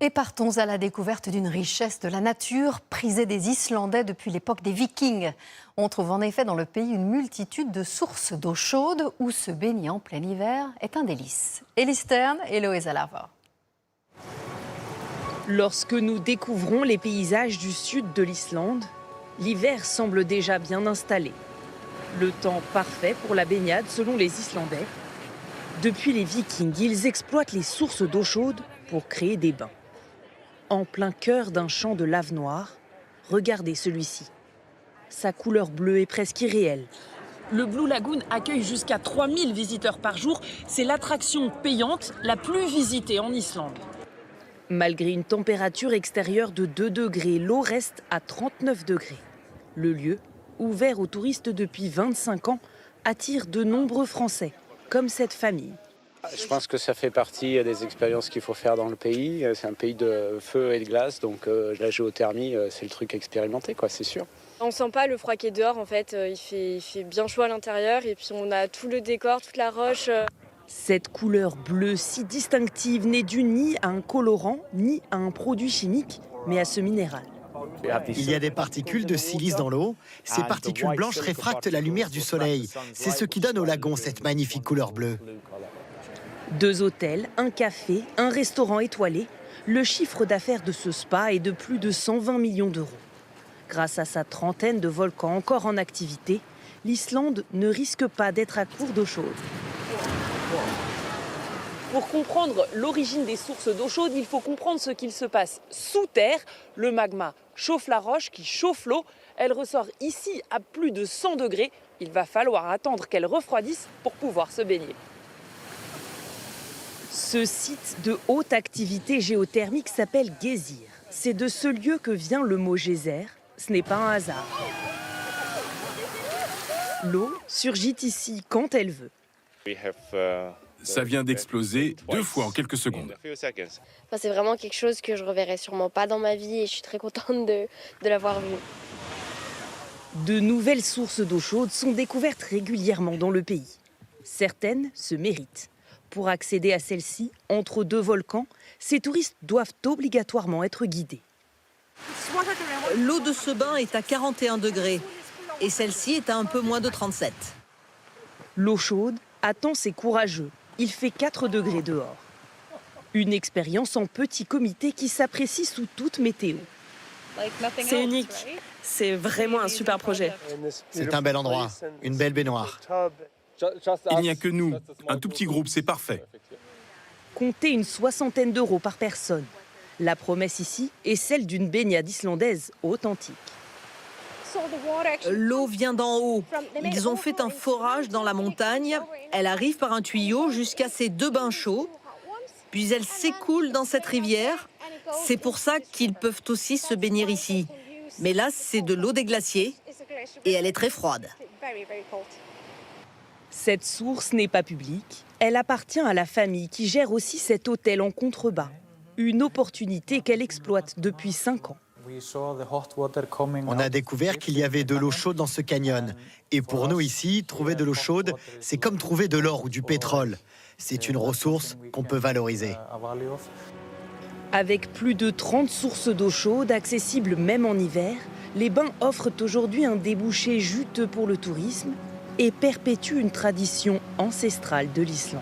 Et partons à la découverte d'une richesse de la nature, prisée des Islandais depuis l'époque des Vikings. On trouve en effet dans le pays une multitude de sources d'eau chaude où se baigner en plein hiver est un délice. Élise Stern et Loïsa Lava. Lorsque nous découvrons les paysages du sud de l'Islande, l'hiver semble déjà bien installé. Le temps parfait pour la baignade selon les Islandais. Depuis les Vikings, ils exploitent les sources d'eau chaude pour créer des bains. En plein cœur d'un champ de lave noire, regardez celui-ci. Sa couleur bleue est presque irréelle. Le Blue Lagoon accueille jusqu'à 3000 visiteurs par jour. C'est l'attraction payante la plus visitée en Islande. Malgré une température extérieure de 2 degrés, l'eau reste à 39 degrés. Le lieu, ouvert aux touristes depuis 25 ans, attire de nombreux Français, comme cette famille. Je pense que ça fait partie des expériences qu'il faut faire dans le pays. C'est un pays de feu et de glace, donc la géothermie, c'est le truc expérimenté, quoi, c'est sûr. On sent pas le froid qui est dehors, en fait. Il fait bien chaud à l'intérieur et puis on a tout le décor, toute la roche. Cette couleur bleue si distinctive n'est due ni à un colorant, ni à un produit chimique, mais à ce minéral. Il y a des particules de silice dans l'eau. Ces particules blanches réfractent la lumière du soleil. C'est ce qui donne au lagon cette magnifique couleur bleue. 2 hôtels, un café, un restaurant étoilé. Le chiffre d'affaires de ce spa est de plus de 120 millions d'euros. Grâce à sa trentaine de volcans encore en activité, l'Islande ne risque pas d'être à court d'eau chaude. Pour comprendre l'origine des sources d'eau chaude, il faut comprendre ce qu'il se passe sous terre. Le magma chauffe la roche qui chauffe l'eau. Elle ressort ici à plus de 100 degrés. Il va falloir attendre qu'elle refroidisse pour pouvoir se baigner. Ce site de haute activité géothermique s'appelle Geysir. C'est de ce lieu que vient le mot geyser. Ce n'est pas un hasard. L'eau surgit ici quand elle veut. Ça vient d'exploser 2 fois en quelques secondes. Enfin, c'est vraiment quelque chose que je reverrai sûrement pas dans ma vie et je suis très contente de l'avoir vu. De nouvelles sources d'eau chaude sont découvertes régulièrement dans le pays. Certaines se méritent. Pour accéder à celle-ci, entre 2 volcans, ces touristes doivent obligatoirement être guidés. L'eau de ce bain est à 41 degrés et celle-ci est à un peu moins de 37. L'eau chaude attend ses courageux. Il fait 4 degrés dehors. Une expérience en petit comité qui s'apprécie sous toute météo. C'est unique. C'est vraiment un super projet. C'est un bel endroit, une belle baignoire. Il n'y a que nous, un tout petit groupe, c'est parfait. Comptez une 60aine d'euros par personne. La promesse ici est celle d'une baignade islandaise authentique. L'eau vient d'en haut. Ils ont fait un forage dans la montagne. Elle arrive par un tuyau jusqu'à ces 2 bains chauds. Puis elle s'écoule dans cette rivière. C'est pour ça qu'ils peuvent aussi se baigner ici. Mais là, c'est de l'eau des glaciers et elle est très froide. Cette source n'est pas publique. Elle appartient à la famille qui gère aussi cet hôtel en contrebas. Une opportunité qu'elle exploite depuis 5 ans. On a découvert qu'il y avait de l'eau chaude dans ce canyon. Et pour nous ici, trouver de l'eau chaude, c'est comme trouver de l'or ou du pétrole. C'est une ressource qu'on peut valoriser. Avec plus de 30 sources d'eau chaude accessibles même en hiver, les bains offrent aujourd'hui un débouché juteux pour le tourisme et perpétuent une tradition ancestrale de l'Islande.